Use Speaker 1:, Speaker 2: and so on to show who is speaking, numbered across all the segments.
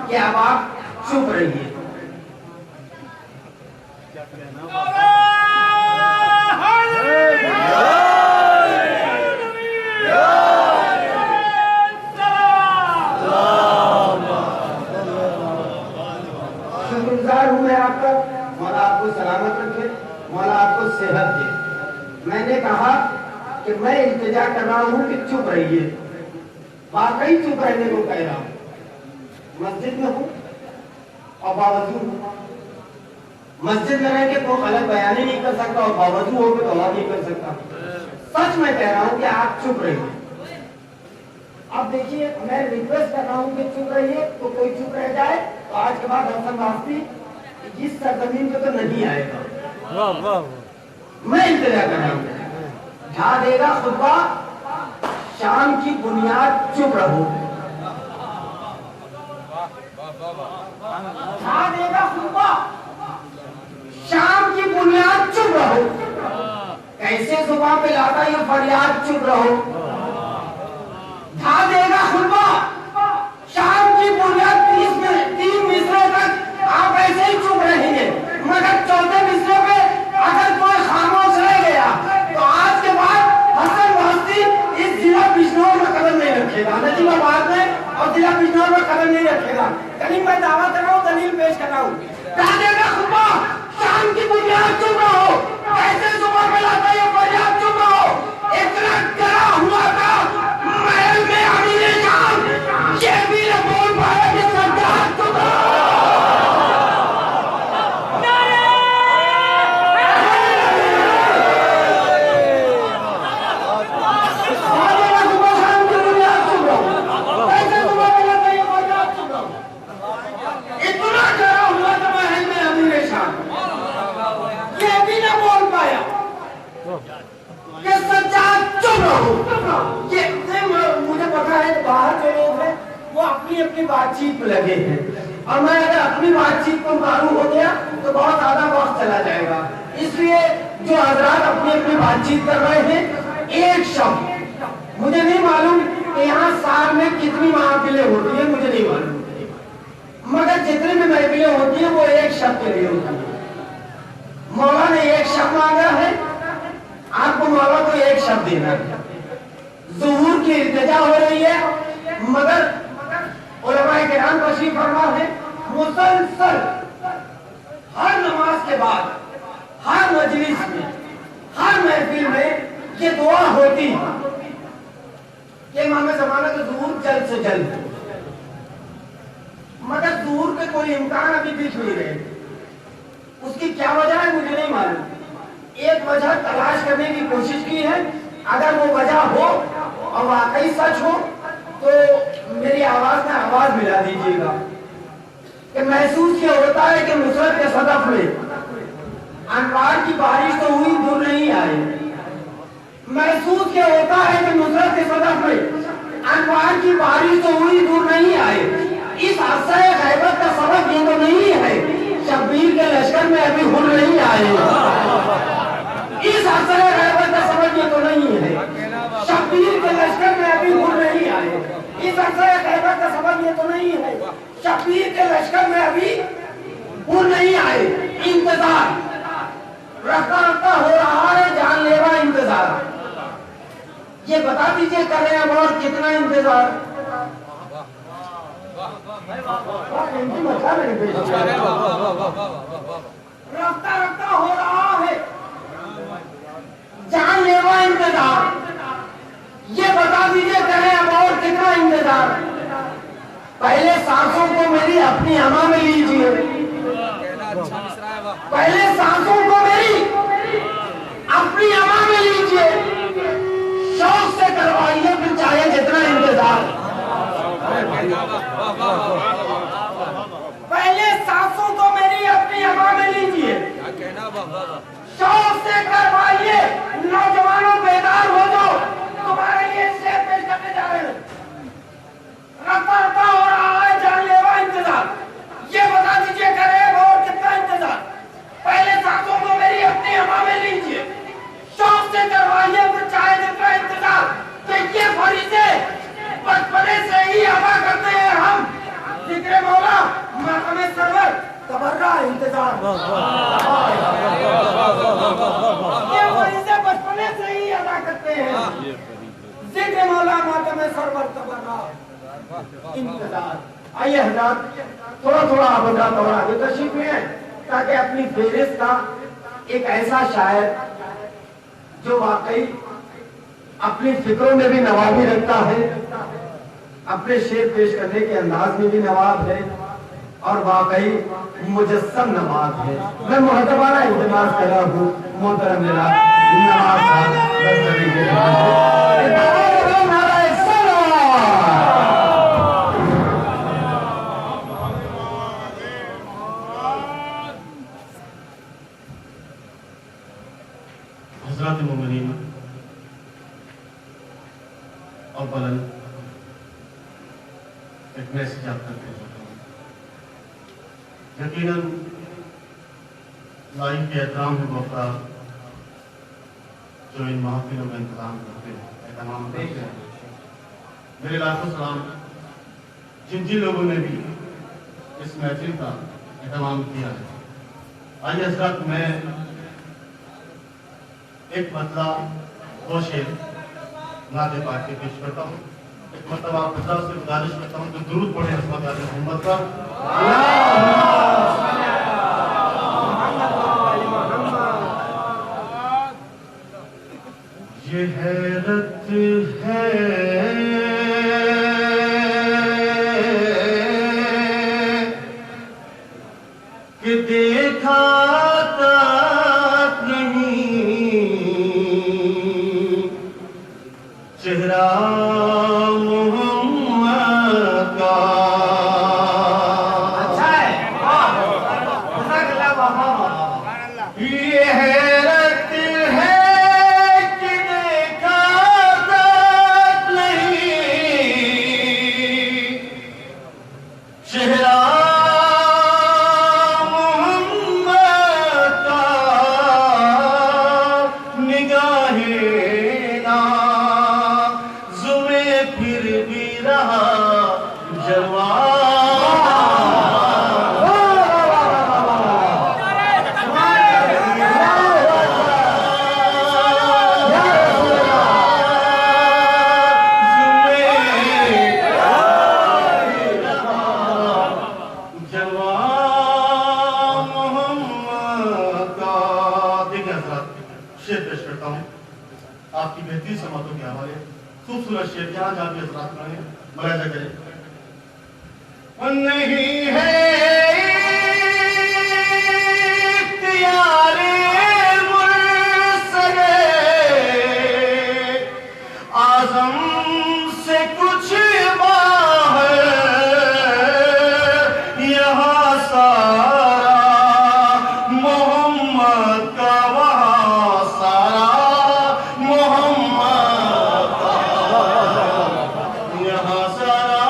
Speaker 1: कि अब आप चुप रहिए। शुक्रगुजार हूँ मैं आपका, मौला आपको सलामत रखे, मौला आपको सेहत दे। मैंने कहा कि मैं इल्तिजा कर रहा हूँ कि चुप रहिए, वाकई चुप रहने को कह रहा हूँ। मस्जिद में हूँ और बावजूद मस्जिद में रह के कोई गलत बयान ही नहीं कर सकता और बावजूद हो के गवाह नहीं कर सकता। सच मैं कह रहा हूँ कि आप चुप रहिए। अब देखिए, मैं रिक्वेस्ट कर रहा हूँ कि चुप रहिए, तो कोई चुप रह जाए तो आज के बाद हसन वास्ती इस सरजमीन पे तो नहीं आएगा।
Speaker 2: वाह वाह,
Speaker 1: मैं इंतजार कर रहा हूँ। ढा देगा खुतबा शाम की बुनियाद, चुप रहो। ढा देगा खुतबा शाम की बुनियाद, चुप रहो। कैसे जुबान पे लाता ये फरियाद, चुप रहो। ढा देगा खुतबा शाम की बुनियाद, 3 मिसरे तक आप ऐसे ही चुप रहेंगे, मगर चौथे मिसरे पे अगर कोई खामोश रह गया तो आज के बाद हसन वास्ती इस जिला बिजनौर में कदम नहीं रखेगा, नजीबाबाद में और जिला बिजनौर में कदम नहीं रखेगा। करीब मैं दावा कर रहा हूँ, दलील पेश कर रहा हूँ। ढा देगा खुतबा शाम की बुनियाद, चुप रहो। कैसे सुबह में लाता ये फरियाद, चुप रहो। इतना डरा हुआ था महल में अमीर जान, ये भी न बोल पाया कि सरदार चुप रहो। मुझे पता है बाहर जो लोग हैं वो अपनी अपनी बातचीत में लगे हैं, और मैं अगर अपनी बातचीत को मालूम हो गया तो बहुत ज्यादा वक्त चला जाएगा। इसलिए जो हजरात अपनी अपनी बातचीत कर रहे हैं, एक शब्द, मुझे नहीं मालूम कि यहाँ साल में कितनी महफिलें होती है, मुझे नहीं मालूम, मगर जितनी भी महफिलें होती है वो एक शब्द के लिए होती है। मौला ने एक शब्द मांगा है, आपको मौला को एक शब्द देना है। ज़ुहूर की इल्तिजा हो रही है, मगर उलमाए किराम तशरीफ फरमा है, मुसलसल हर नमाज के बाद, हर मजलिस में, हर महफिल में ये दुआ होती है कि इमाम ज़माना का ज़ुहूर जल्द से जल्द, मगर ज़ुहूर के कोई इम्कान अभी दिख नहीं रहे। उसकी क्या वजह है मुझे नहीं मालूम। एक वजह तलाश करने की कोशिश की है, अगर वो वजह हो और वाकई सच हो तो मेरी आवाज में आवाज मिला दीजिएगा कि महसूस ये होता है कि नुसरत के सदफ में अनवार की बारिश तो हुई, दूर नहीं आई। महसूस ये होता है कि नुसरत के सदफ में अनवार की बारिश तो हुई, दूर नहीं आई। इस हादसा गैबत का सबब ये तो नहीं है शब्बीर के लश्कर में अभी हुर नहीं आए। इस हादसा गैबत का सबब ये तो नहीं है शब्बीर के लश्कर में अभी हुर नहीं आए। इस हादसा गैबत का सबब ये तो नहीं है शब्बीर के लश्कर में अभी हुर नहीं आए। इंतजार रखता रखता हो रहा है जानलेवा इंतजार। ये बता दीजिए कर रहे हैं और कितना इंतजार। रफ्ता रफ्ता हो रहा है जानलेवा इंतजार। ये बता दीजिए करें अब और कितना इंतजार। पहले सांसों को मेरी अपनी हमा में लीजिए, पहले सांसों को मेरी अपनी हमा में लीजिए, शौक से करवाइए फिर चाहे जितना इंतजार। पहले सांसों को मेरी अपनी हवा में लीजिए, शौक से करवाइए। नौजवानों बेदार हो जाओ, तुम्हारे लिए शेर पेश करने जा रहे हैं। रफ्ता रफ्ता हो रहा है जानलेवा इंतजार। ये बता दीजिए करें और कितना इंतजार। पहले सांसों को मेरी अपनी हवा में लीजिए, शौक से करवाइए फिर चाहे जितना इंतजार। कि ये फरीज़े बचपने से ही अदा करते हैं हम, जिक्र मौला हजार। ये फरीज़े बचपने से ही अदा करते हैं। जिक्र मौला मातम सरवर तबर्रा इंतजार। आइए हज़रात, थोड़ा थोड़ा आप हज़रात और आगे तशरीफ ले आए, ताकि अपनी फेहरिस्त का एक ऐसा शायर जो वाकई अपनी फिक्रों में भी नवाबी रखता है, अपने शेर पेश करने के अंदाज में भी नवाब है और वाकई मुजस्सम नवाब है। मैं मुहतबाना इल्तिमास कर रहा हूँ मोहतरम जनाब नवाब साहब बस कभी के
Speaker 2: हज़रात मोमिनीन अव्वलन एक मैसेज आप तक भेजता हूँ। यकीनन लाइव के एहतराम के मौका जो इन महफिलों का इंतजाम करते हैं, एहतमाम करते हैं, मेरे लाखों सलाम जिन जिन लोगों ने भी इस महफिल का एहतमाम किया है। आइए हज़रात, मैं एक मतला दो शेर नाते पाक के पेश करता हूँ। एक मतलब आप हज़रात से गुजारिश करता हूँ कि दुरूद पढ़े हज़रत आले मोहम्मद पर। ये हैरत है कि देखा चेहरा मोहम्मद का।
Speaker 1: अच्छा है,
Speaker 2: ये हैरत है कि देखा नहीं चेहरा मोहम्मद का। निगाहें ना फिर भी रहा शेर पेश करता हूँ आपकी बेहतरीन समातों के हवाले। खूबसूरत शेर जहाँ जहाँ भी हज़रात पढ़े मुलाहिजा करें। नहीं है इख्तियारे मुर्सले आज़म से कुछ बाहर यहाँ सारा मोहम्मद का, वहाँ सारा मोहम्मद का, यहाँ सारा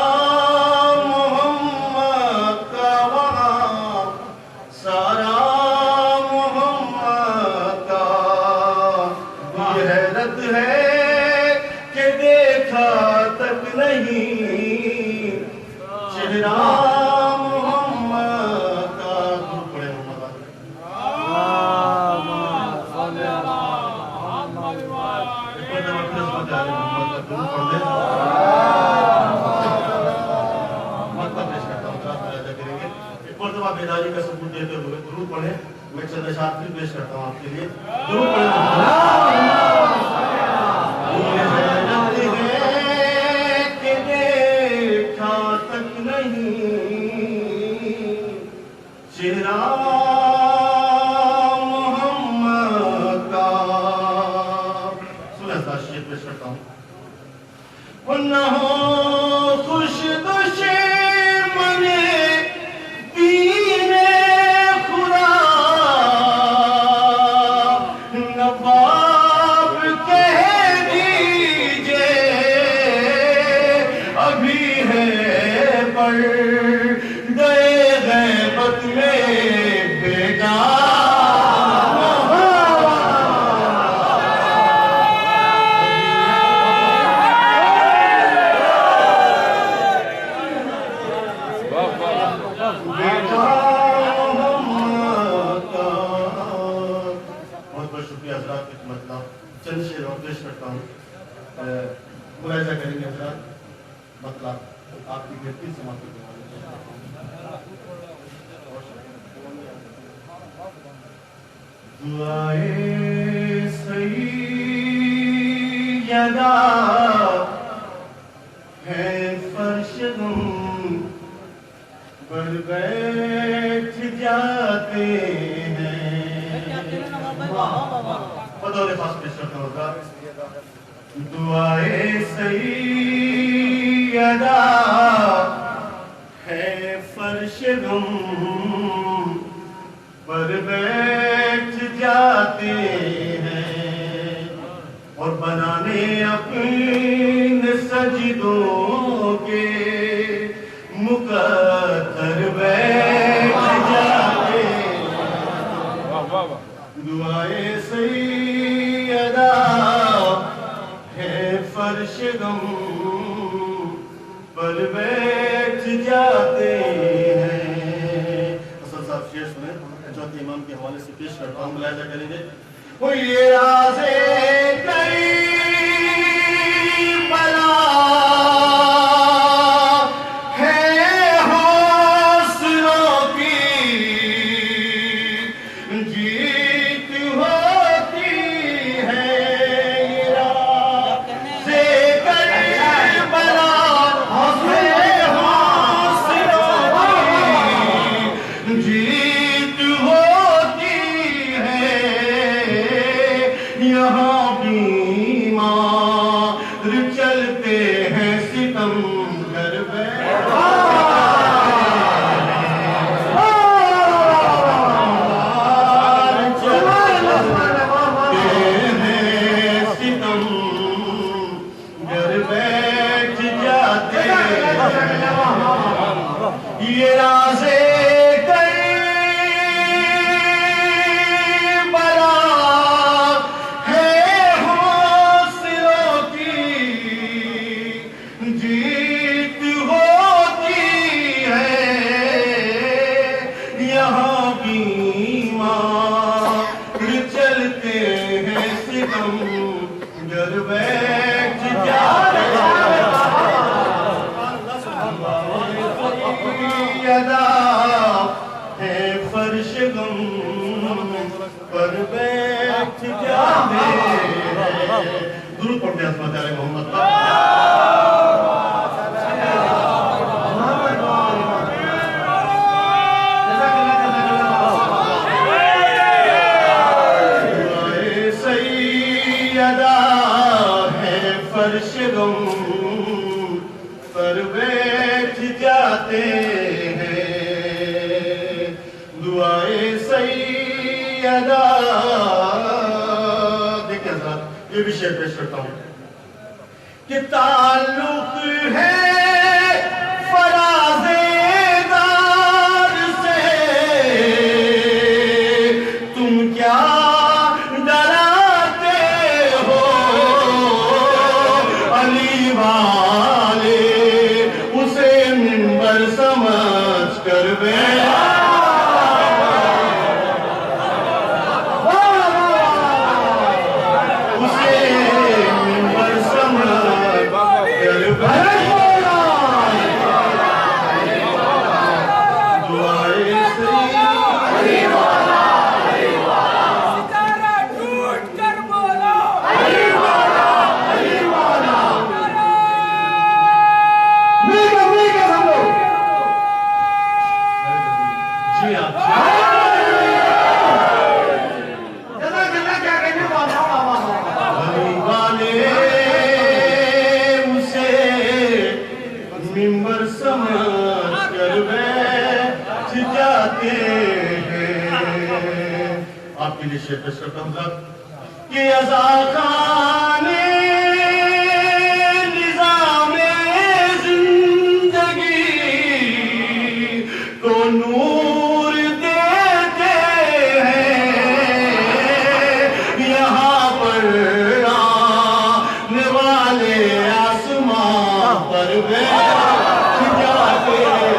Speaker 2: मोहम्मद का, वहाँ सारा मोहम्मद का। ये हैरत है कि देखा तक नहीं चेहरा मोहम्मद का। दूर पड़े मोहम्मद बेदारी का सबूत देते हुए दुरूद पढ़े। मैं चंद अशआर फिर पेश करता हूँ आपके लिए। दुरूद पढ़े। देखा तक नहीं चेहरा मोहम्मद का। सुना सा शेर पेश करता हूँ। न हो खुश दुशे मने दीने खुदा, नवाब कह दीजिए अभी है पर गए गैबत में बेटा। बेटा चंद शेर और पेश करता हूँ। मुलाहिजा करेंगे हज़रात, मतलब आपकी बेहतरीन समाप्ति के हवाले से। दुआए सैयदा है फर्श गम पर बैठ जाते हैं। बदौर खास पेश करता हूँ। दुआए सैयदा है फर्श गम पर बैठ जाते हैं और बनाने अपने सजदों के मुकद्दर बैठ जाते हैं। दुआए सैयदा है फर्श गम पर बैठ जाते हैं। असल साहब शेर सुने, चौथे इमाम के हवाले से पेश करता हूँ, मुलाहिजा करेंगे। वो ये राज़े करबला है हौसलों की जीत होती है। ये राज़े करबला है हौसलों की जीत होती है। यहाँ बीमार चलते हैं सितम घर सितम घर बैठ जाते ये राज़े करबला है हौसलों की जीत होती है। यहाँ बीमार चलते हैं सितम घर बैठ जाते अदा है फर्श गम पर बैठ जाते हैं। दुरूद पढ़ते हैं अस्मत मोहम्मद पर। सैयदा है फर्श गम पर बैठ जाते हैं। दुआए सैयदा। देखिए हज़रात, ये भी शेर पेश करता हूँ कि ताल्लुक है फराज़ेदार से, तुम क्या डराते हो अली वाले उसे मिंबर समझ कर उसे मिंबर समझ कर दुआए
Speaker 3: सितारा टूट कर बोलो
Speaker 2: जी आप
Speaker 1: क्या कहने वाला
Speaker 2: अली वाले उसे मिंबर समझ कर बैठ जाते हैं। आपके लिए शेर पेश करता हूँ कि अज़ा खाने निज़ामे जिंदगी को नूर देते हैं। यहाँ पर आने वाले आसमां पर बैठ जाते हैं।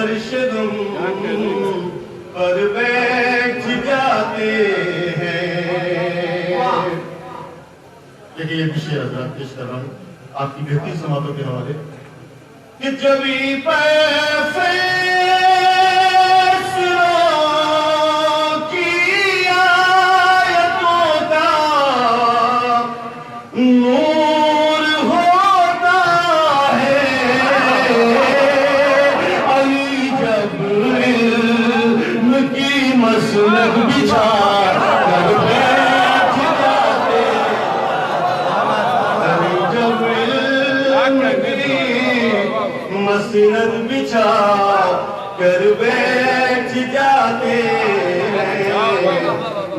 Speaker 2: फर्श गम पर बैठ जाते हैं। देखिए ये विषय हजरात पेश कर रहा हूँ आपकी बेहतरीन समातों के हवाले कि जब मसनद बिछा कर बैठ जाते हैं।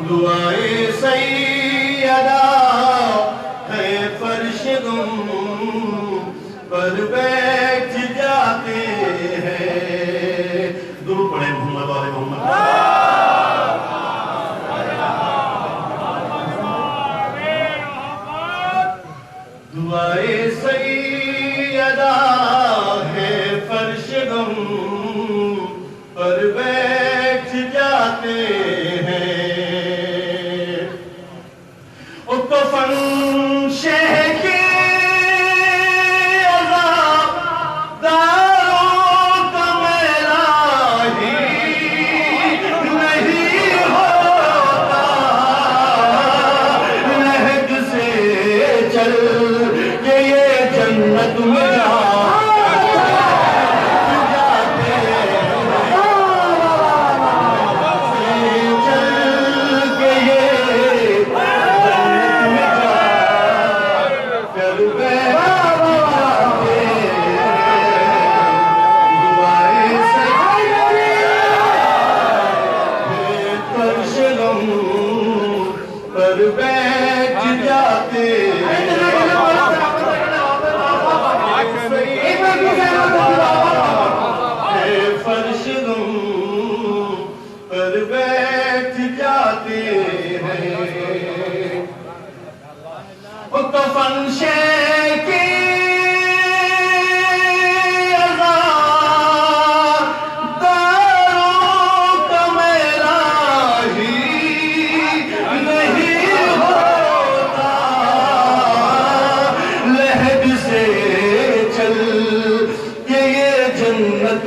Speaker 2: दुआए सैयदा है फर्श गम पर बैठ जाते हैं। दुरूद पढ़े मोहम्मद वाले मोहम्मद। दुआए सैयदा है फर्श गम पर बैठ जाते हैं। तो फंशे के अज़ादारों का मेला ही नहीं होता। लहद से चल के ये जन्नत में पर बैठ जाते फर्श गम पर बैठ जाते हैं। तो फंशे की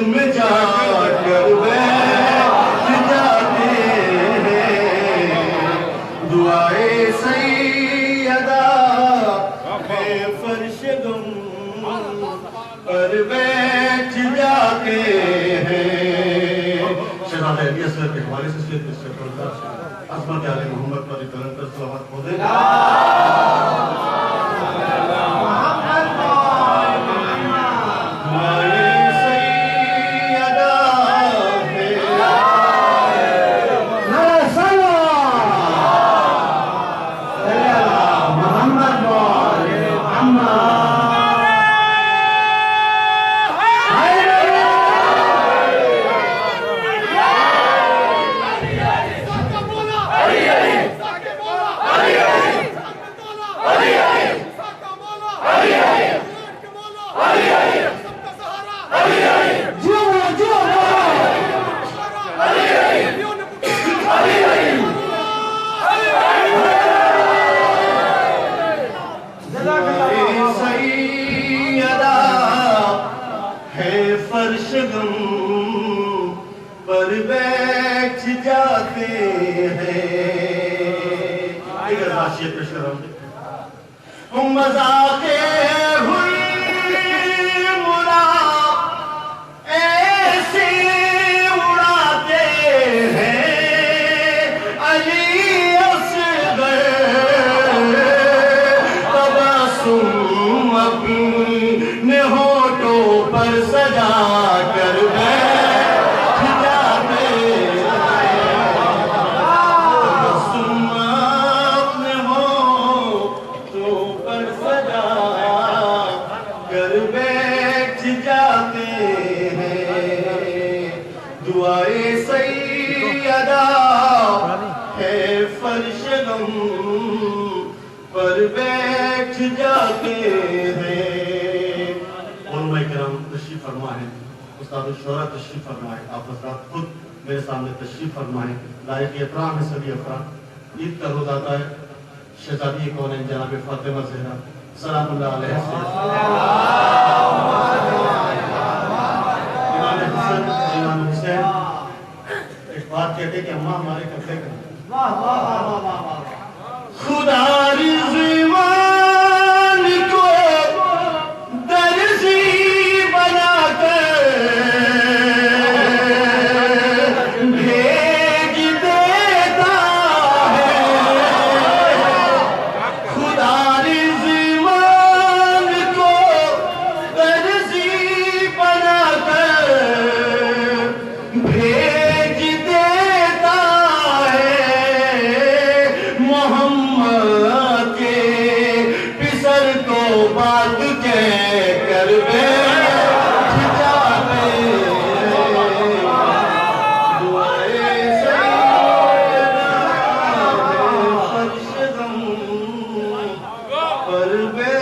Speaker 2: में जाकर बैठ जाते हैं। दुआए सैयदा है फर्श गम पर बैठ जाते हैं। शहज़ादे अली असगर के हवाले से शेर पेश करता हूं। अज़मत आले मोहम्मद पर निरंतर सलावत हो दे। फर्श गम पर बैठ जाते हैं। मज़ाक़े हुई मुरा ऐसे उड़ाते हैं। अली असग़र तबस्सुम अपने होठों पर सजा कर बैठ जाते अपने होठों पर सजा कर बैठ जाते हैं। दुआए सैयदा है फर्श गम पर बैठ जाते हैं। और मैं करम तशरीफ फरमा है उस्ताद शोरा तशरीफ फरमाए, आप हजरात खुद मेरे सामने तशरीफ फरमाए। लायक एहतराम है सभी अफराद। ईद का रोज़ आता है, शहजादी कौन है जनाब फातिमा ज़हरा सलामुल्लाह अलैहा से इमाम हसन इमाम हुसैन एक बात कहते कि अम्मा हमारे कपड़े का खुदा रिज़वान को दर्जी बनाकर भेज देता है। खुदा रिज़वान को दर्जी बनाकर भेज देता है। मोहम्मद के पिसर को बात कह कर बैठ जाते दुआए सैयदा फर्श गम पर बैठ